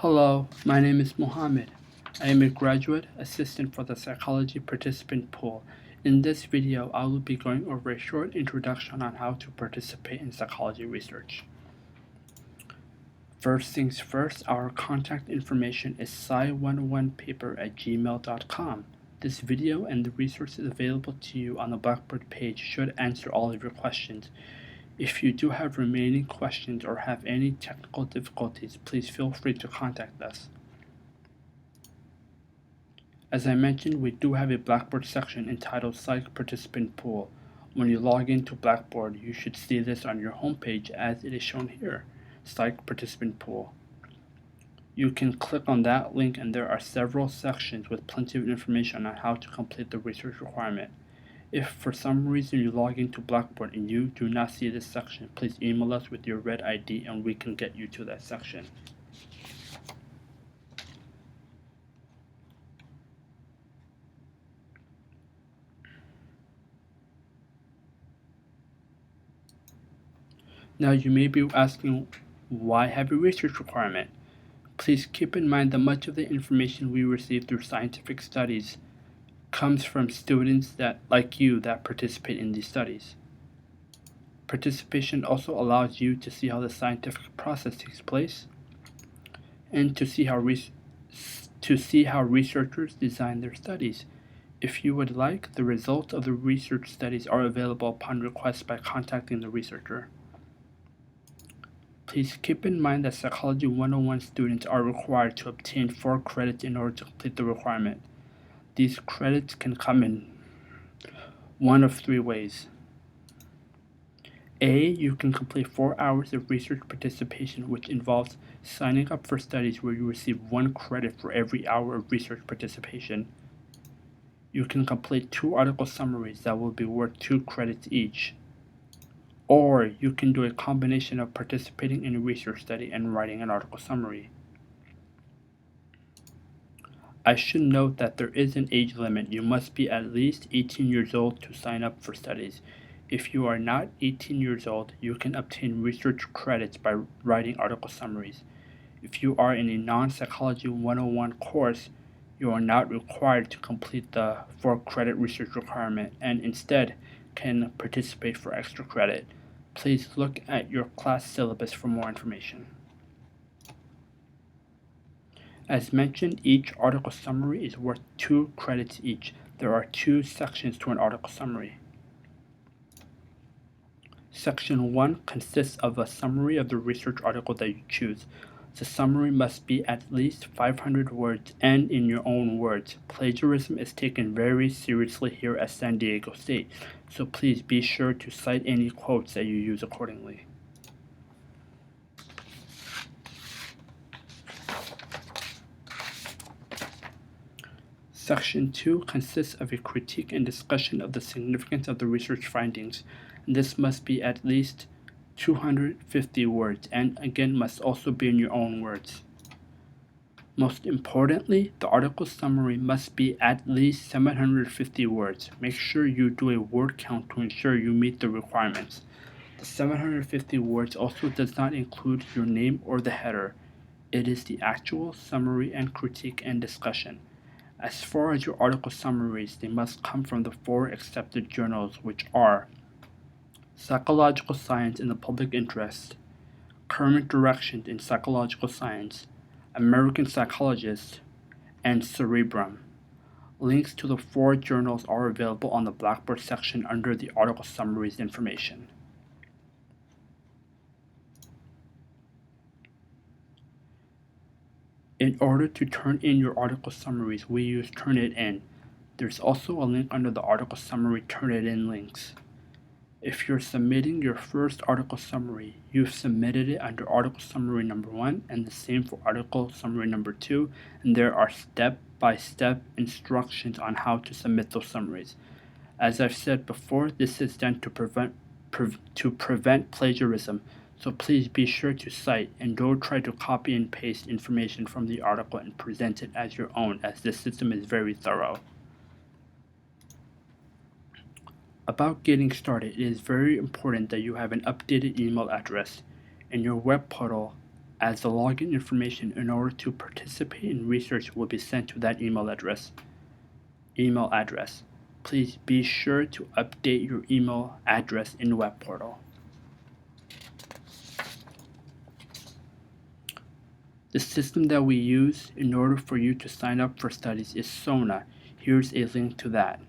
Hello, my name is Mohammed. I am a graduate assistant for the Psychology Participant Pool. In this video, I will be going over a short introduction on how to participate in psychology research. First things first, our contact information is sci101paper@gmail.com. This video and the resources available to you on the Blackboard page should answer all of your questions. If you do have remaining questions or have any technical difficulties, please feel free to contact us. As I mentioned, we do have a Blackboard section entitled Psych Participant Pool. When you log into Blackboard, you should see this on your homepage as it is shown here, Psych Participant Pool. You can click on that link and there are several sections with plenty of information on how to complete the research requirement. If for some reason you log into Blackboard and you do not see this section, please email us with your red ID and we can get you to that section. Now you may be asking, why have a research requirement? Please keep in mind that much of the information we receive through scientific studies comes from students like you that participate in these studies. Participation also allows you to see how the scientific process takes place and to see how researchers design their studies. If you would like, the results of the research studies are available upon request by contacting the researcher. Please keep in mind that Psychology 101 students are required to obtain 4 credits in order to complete the requirement. These credits can come in one of 3 ways. A, you can complete 4 hours of research participation, which involves signing up for studies where you receive 1 credit for every hour of research participation. You can complete 2 article summaries that will be worth 2 credits each. Or you can do a combination of participating in a research study and writing an article summary. I should note that there is an age limit. You must be at least 18 years old to sign up for studies. If you are not 18 years old, you can obtain research credits by writing article summaries. If you are in a non-Psychology 101 course, you are not required to complete the 4 credit research requirement and instead can participate for extra credit. Please look at your class syllabus for more information. As mentioned, each article summary is worth 2 credits each. There are 2 sections to an article summary. Section 1 consists of a summary of the research article that you choose. The summary must be at least 500 words and in your own words. Plagiarism is taken very seriously here at San Diego State, so please be sure to cite any quotes that you use accordingly. Section 2 consists of a critique and discussion of the significance of the research findings. This must be at least 250 words and again must also be in your own words. Most importantly, the article summary must be at least 750 words. Make sure you do a word count to ensure you meet the requirements. The 750 words also does not include your name or the header. It is the actual summary and critique and discussion. As far as your article summaries, they must come from the 4 accepted journals, which are Psychological Science in the Public Interest, Current Directions in Psychological Science, American Psychologist, and Cerebrum. Links to the 4 journals are available on the Blackboard section under the article summaries information. In order to turn in your article summaries, we use Turnitin. There's also a link under the article summary Turnitin links. If you're submitting your first article summary, you've submitted it under article summary number 1 and the same for article summary number 2, and there are step-by-step instructions on how to submit those summaries. As I've said before, this is done to prevent plagiarism, so please be sure to cite and don't try to copy and paste information from the article and present it as your own, as this system is very thorough. About getting started, it is very important that you have an updated email address. In your web portal, as the login information in order to participate in research will be sent to that email address. Please be sure to update your email address in the web portal. The system that we use in order for you to sign up for studies is Sona. Here's a link to that.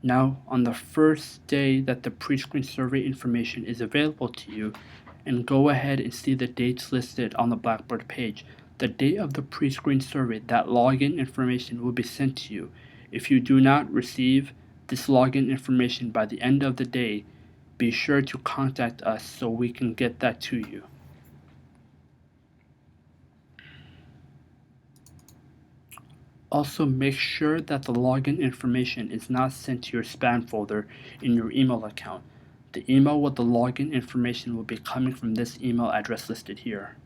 Now, on the first day that the pre-screen survey information is available to you, and go ahead and see the dates listed on the Blackboard page. The date of the pre-screen survey, that login information will be sent to you. If you do not receive this login information by the end of the day, be sure to contact us so we can get that to you. Also, make sure that the login information is not sent to your spam folder in your email account. The email with the login information will be coming from this email address listed here.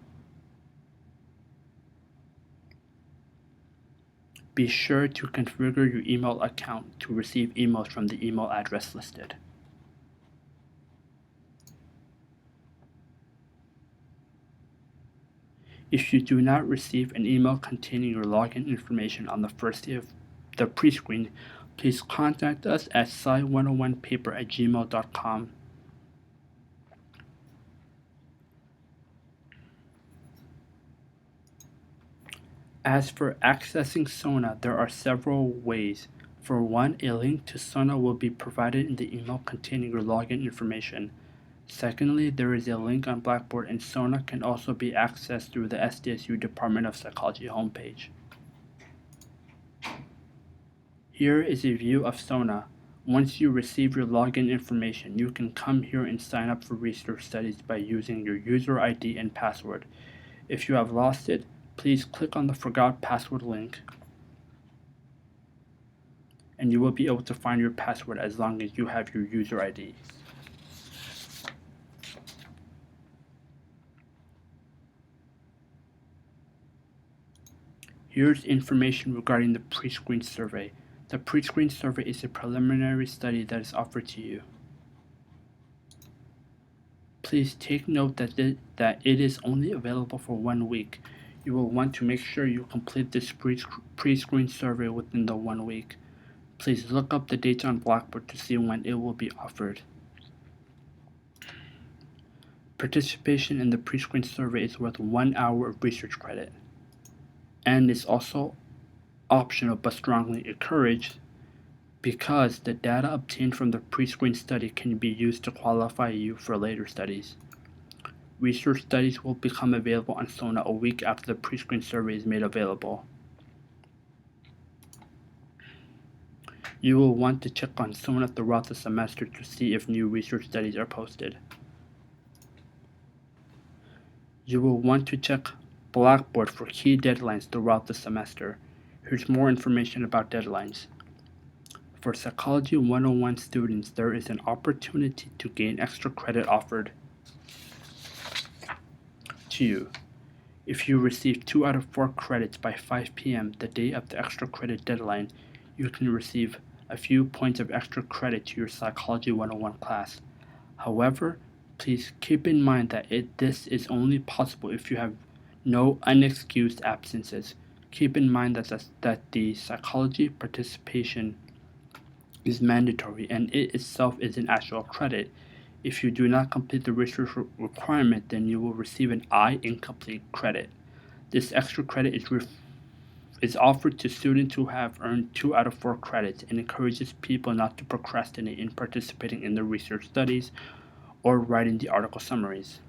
Be sure to configure your email account to receive emails from the email address listed. If you do not receive an email containing your login information on the first day of the pre-screen, please contact us at sci101paper@gmail.com. As for accessing Sona, there are several ways. For one, a link to Sona will be provided in the email containing your login information. Secondly, there is a link on Blackboard, and Sona can also be accessed through the SDSU Department of Psychology homepage. Here is a view of Sona. Once you receive your login information, you can come here and sign up for research studies by using your user ID and password. If you have lost it, please click on the Forgot Password link, and you will be able to find your password as long as you have your user ID. Here's information regarding the pre-screen survey. The pre-screen survey is a preliminary study that is offered to you. Please take note that it is only available for 1 week. You will want to make sure you complete this pre-screen survey within the 1 week. Please look up the dates on Blackboard to see when it will be offered. Participation in the pre-screen survey is worth 1 hour of research credit, and is also optional but strongly encouraged because the data obtained from the pre-screen study can be used to qualify you for later studies. Research studies will become available on Sona a week after the pre-screen survey is made available. You will want to check on Sona throughout the semester to see if new research studies are posted. You will want to check Blackboard for key deadlines throughout the semester. Here's more information about deadlines. For Psychology 101 students, there is an opportunity to gain extra credit offered to you. If you receive 2 out of 4 credits by 5 p.m., the day of the extra credit deadline, you can receive a few points of extra credit to your Psychology 101 class. However, please keep in mind that this is only possible if you have no unexcused absences. Keep in mind that the psychology participation is mandatory, and it itself is an actual credit. If you do not complete the research requirement, then you will receive an I incomplete credit. This extra credit is offered to students who have earned 2 out of 4 credits and encourages people not to procrastinate in participating in the research studies or writing the article summaries.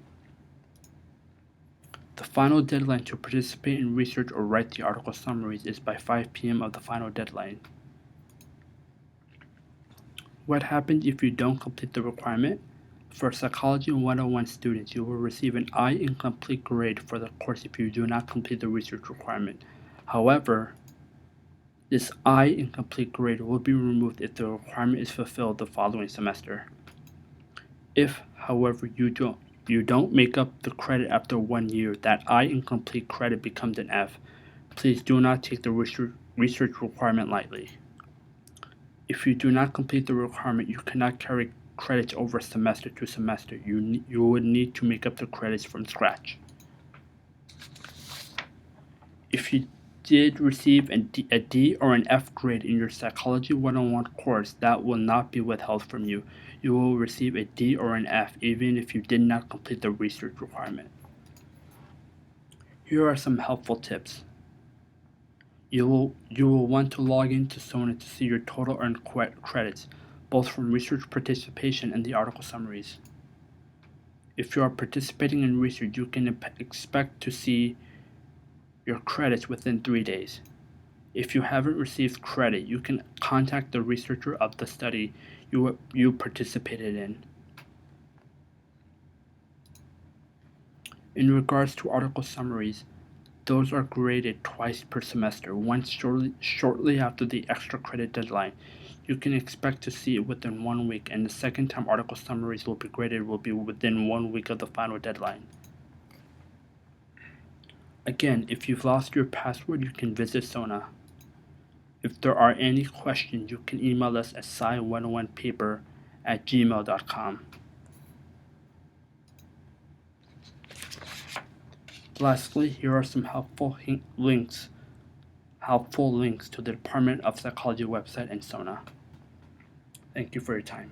The final deadline to participate in research or write the article summaries is by 5 p.m. of the final deadline. What happens if you don't complete the requirement? For Psychology 101 students, you will receive an I incomplete grade for the course if you do not complete the research requirement. However, this I incomplete grade will be removed if the requirement is fulfilled the following semester. If, however, you don't make up the credit after 1 year, that I incomplete credit becomes an F. Please do not take the research requirement lightly. If you do not complete the requirement, you cannot carry credits over semester to semester. You would need to make up the credits from scratch. If you did receive a D or an F grade in your Psychology 101 course, that will not be withheld from you. You will receive a D or an F even if you did not complete the research requirement. Here are some helpful tips. You will want to log into Sona to see your total earned credits, both from research participation and the article summaries. If you are participating in research, you can expect to see your credits within 3 days. If you haven't received credit, you can contact the researcher of the study you participated in. In regards to article summaries, those are graded twice per semester, once shortly after the extra credit deadline. You can expect to see it within 1 week, and the second time article summaries will be graded will be within 1 week of the final deadline. Again, if you've lost your password, you can visit Sona. If there are any questions, you can email us at sci101paper@gmail.com. Lastly, here are some helpful links to the Department of Psychology website and Sona. Thank you for your time.